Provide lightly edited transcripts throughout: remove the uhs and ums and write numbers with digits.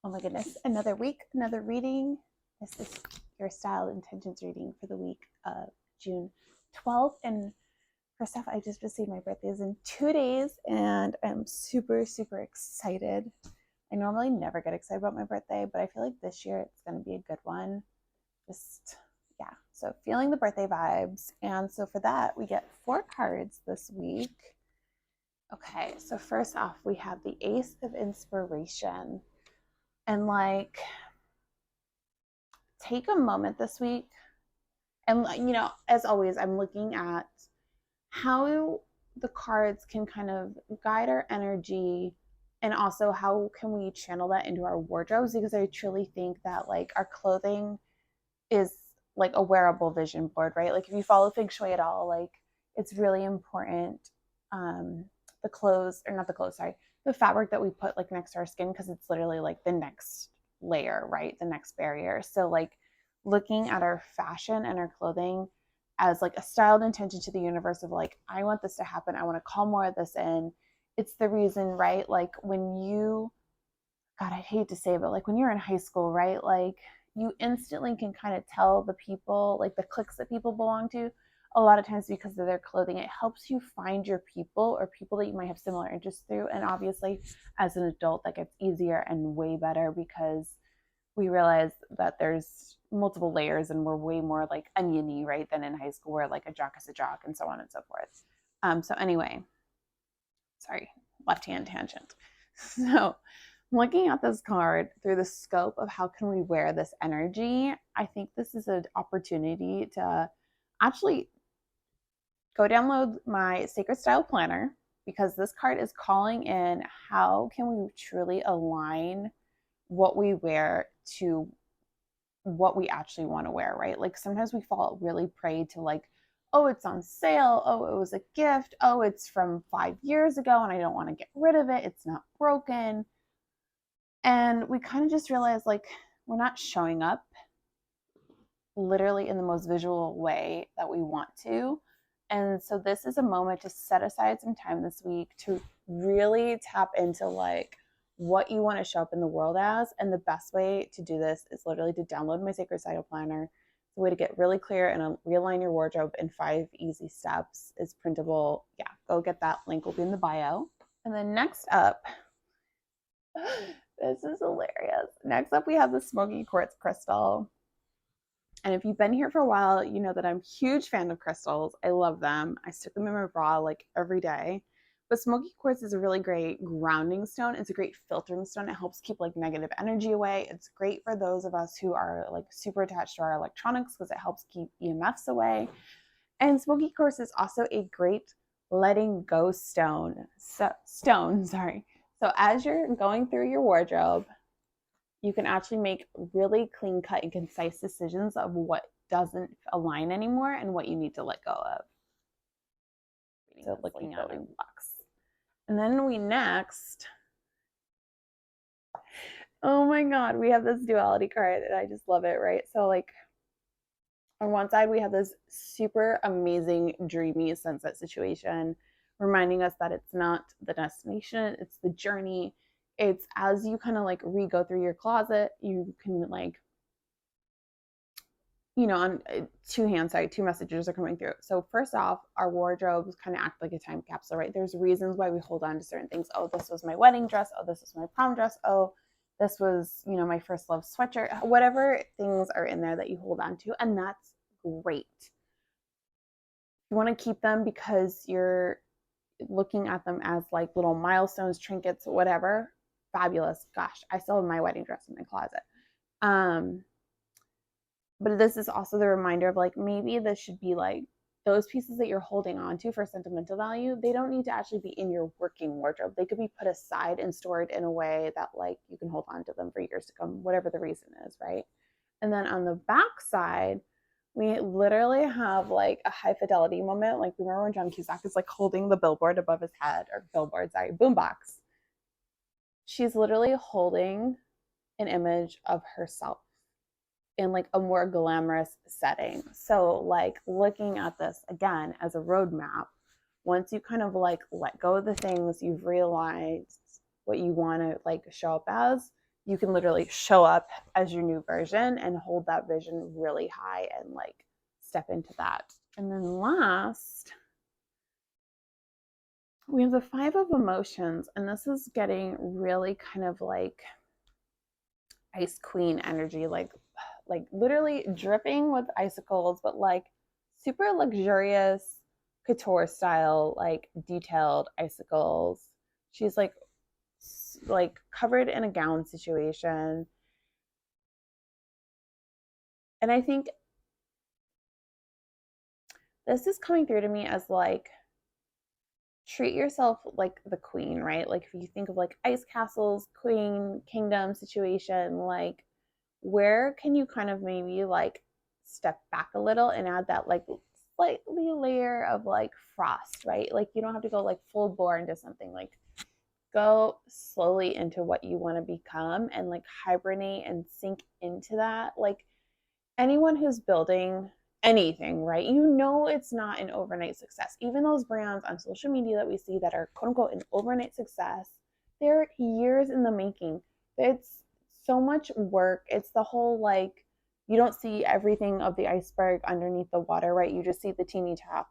Oh my goodness, another week, another reading. This is your style intentions reading for the week of June 12th. And first off, I just received my birthday is in 2 days and I'm super, super excited. I normally never get excited about my birthday, but I feel like this year it's going to be a good one. Just, yeah. So feeling the birthday vibes. And so for that, we get 4 cards this week. Okay, so first off, we have the Ace of Inspiration. And take a moment this week and as always I'm looking at how the cards can kind of guide our energy, and also how can we channel that into our wardrobes, because I truly think that like our clothing is like a wearable vision board, right? Like if you follow feng shui at all, like it's really important, um the clothes, or not the clothes, sorry, the fabric that we put like next to our skin, because it's literally like the next layer, right? The next barrier. So like looking at our fashion and our clothing as like a styled intention to the universe of like, I want this to happen, I want to call more of this in. It's the reason, right? Like when you, God, I hate to say it, but like when you're in high school, right? Like you instantly can kind of tell the people, like the cliques that people belong to, a lot of times because of their clothing. It helps you find your people, or people that you might have similar interests through. And obviously, as an adult, that gets easier and way better because we realize that there's multiple layers and we're way more like oniony, right, than in high school where like a jock is a jock and so on and so forth. So anyway, sorry, left hand tangent. So looking at this card through the scope of how can we wear this energy, I think this is an opportunity to actually go download my Sacred Style Planner, because this card is calling in how can we truly align what we wear to what we actually want to wear, right? Like sometimes we fall really prey to like, oh, it's on sale. Oh, it was a gift. Oh, it's from 5 years ago and I don't want to get rid of it. It's not broken. And we kind of just realize like we're not showing up literally in the most visual way that we want to. And so this is a moment to set aside some time this week to really tap into like what you want to show up in the world as. And the best way to do this is literally to download my Sacred Style Planner. It's a way to get really clear and realign your wardrobe in 5 easy steps. It's printable. Yeah, go get that. Link will be in the bio. And then next up, this is hilarious. Next up, we have the Smoky Quartz Crystal. And if you've been here for a while, you know that I'm a huge fan of crystals. I love them. I stick them in my bra like every day. But smoky quartz is a really great grounding stone. It's a great filtering stone. It helps keep like negative energy away. It's great for those of us who are like super attached to our electronics because it helps keep EMFs away. And smoky quartz is also a great letting go stone. Sorry. So as you're going through your wardrobe, you can actually make really clean cut and concise decisions of what doesn't align anymore and what you need to let go of. So looking at a box. And then we next, oh my God, we have this duality card and I just love it, right? So like on one side, we have this super amazing, dreamy sunset situation, reminding us that it's not the destination, it's the journey. It's as you kind of like re-go through your closet, you can like, on two messages are coming through. So first off, our wardrobes kind of act like a time capsule, right? There's reasons why we hold on to certain things. Oh, this was my wedding dress. Oh, this was my prom dress. Oh, this was, my first love sweatshirt. Whatever things are in there that you hold on to, and that's great. You want to keep them because you're looking at them as like little milestones, trinkets, whatever. Fabulous. Gosh, I still have my wedding dress in my closet. But this is also the reminder of like, maybe this should be like those pieces that you're holding on to for sentimental value, they don't need to actually be in your working wardrobe. They could be put aside and stored in a way that like you can hold on to them for years to come, whatever the reason is, right? And then on the back side, we literally have like a high fidelity moment. Like remember when John Cusack is like holding the billboard above his head, or billboard, sorry, boombox. She's literally holding an image of herself in like a more glamorous setting. So like looking at this again as a roadmap, once you kind of like let go of the things, you've realized what you want to like show up as, you can literally show up as your new version and hold that vision really high and like step into that. And then last, we have the 5 of emotions, and this is getting really kind of like ice queen energy, like literally dripping with icicles, but like super luxurious couture style, like detailed icicles. She's like covered in a gown situation. And I think this is coming through to me as like, treat yourself like the queen, right? Like if you think of like ice castles, queen, kingdom situation, like where can you kind of maybe like step back a little and add that like slightly layer of like frost, right? Like you don't have to go like full bore into something. Like go slowly into what you want to become and like hibernate and sink into that. Like anyone who's building anything, right? You know it's not an overnight success. Even those brands on social media that we see that are quote unquote an overnight success, they're years in the making. It's so much work. It's the whole like you don't see everything of the iceberg underneath the water, right? You just see the teeny top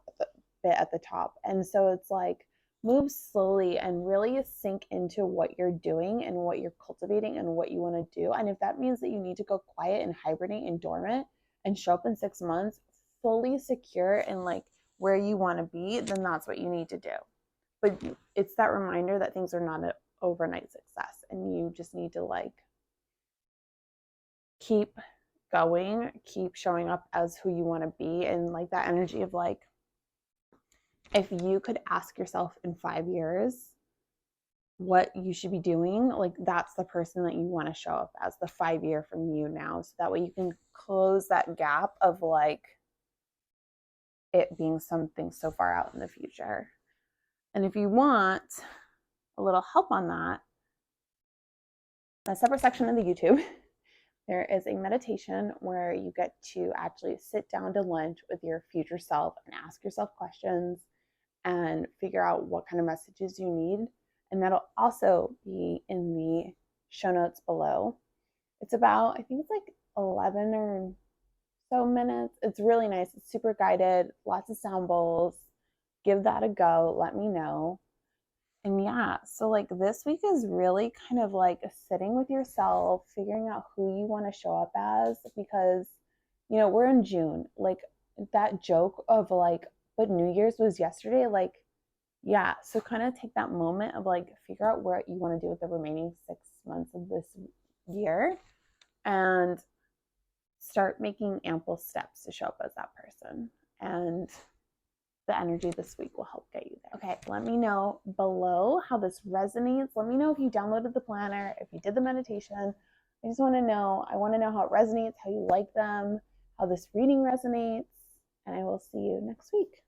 bit at the top. And so it's like move slowly and really sink into what you're doing and what you're cultivating and what you want to do. And if that means that you need to go quiet and hibernate and dormant and show up in 6 months fully secure and like where you want to be, then that's what you need to do. But it's that reminder that things are not an overnight success and you just need to like keep going, keep showing up as who you want to be. And like that energy of like, if you could ask yourself in 5 years what you should be doing, like that's the person that you want to show up as, the 5 year from you now. So that way you can close that gap of like it being something so far out in the future. And if you want a little help on that, a separate section of the YouTube, there is a meditation where you get to actually sit down to lunch with your future self and ask yourself questions and figure out what kind of messages you need. And that'll also be in the show notes below. It's about, I think it's like 11 or so minutes. It's really nice. It's super guided, lots of sound bowls. Give that a go. Let me know. And yeah, so like this week is really kind of like sitting with yourself, figuring out who you want to show up as, because, you know, we're in June. Like that joke of like, but New Year's was yesterday. Like, yeah. So kind of take that moment of like, figure out what you want to do with the remaining 6 months of this year and start making ample steps to show up as that person. And the energy this week will help get you there. Okay, let me know below how this resonates. Let me know if you downloaded the planner, if you did the meditation. I just want to know. I want to know how it resonates, how you like them, how this reading resonates, and I will see you next week.